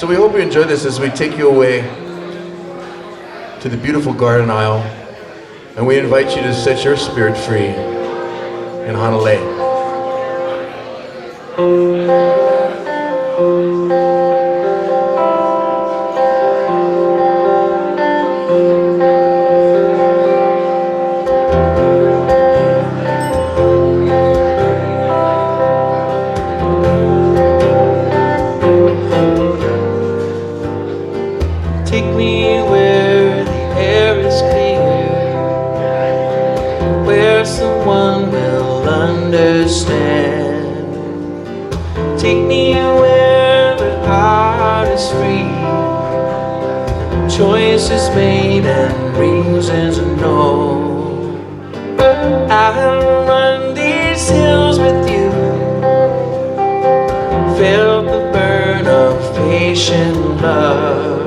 So we hope you enjoy this as we take you away to the beautiful Garden Isle, and we invite you to set your spirit free in Honolulu. Take me where the air is clear, where someone will understand. Take me where the heart is free, choices made and reasons known. I'll run these hills with you, felt the burn of patient love,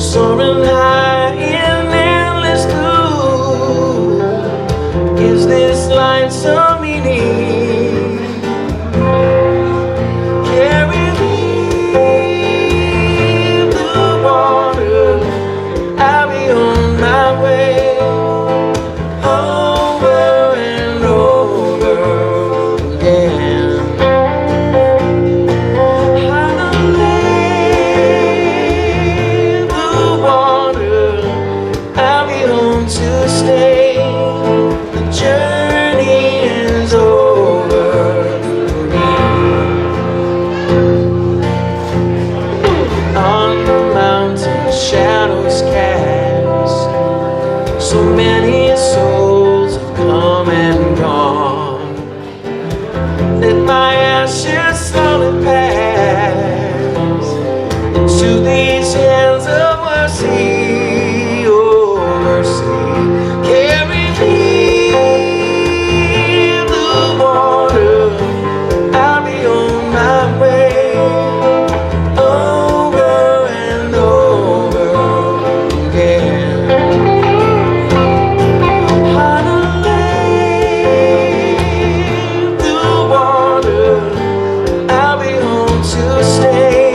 soaring high in endless blue. Gives this life some meaning. Carry me through water, I'll be on my way. Over and over again. To stay, the journey is over for me. On the mountain shadows cast, so many souls have come and gone. Let my ashes slowly pass into these hands of mercy. Carry me through water, I'll be on my way. Over and over again. Honolulu, through water, I'll be home to stay.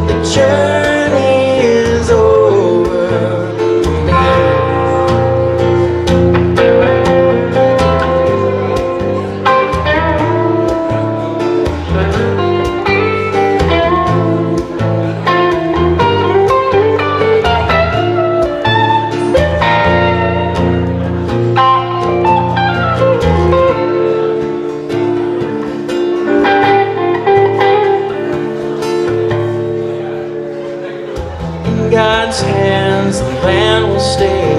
The journey is over for me. In God's hands the land will stay,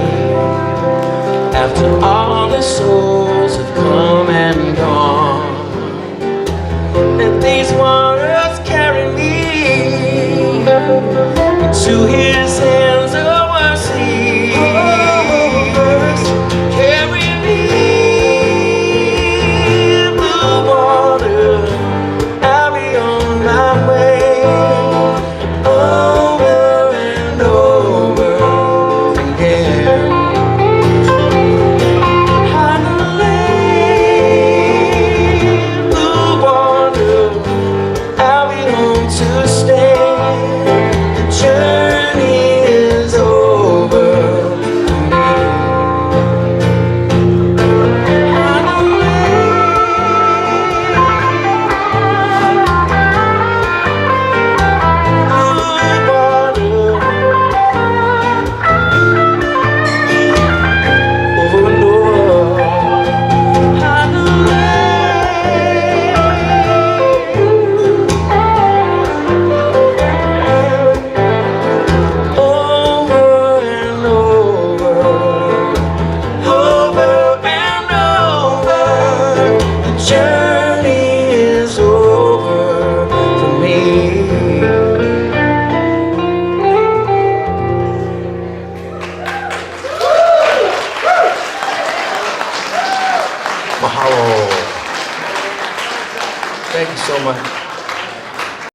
after all the souls have come and gone. Let these waters carry me to His hands.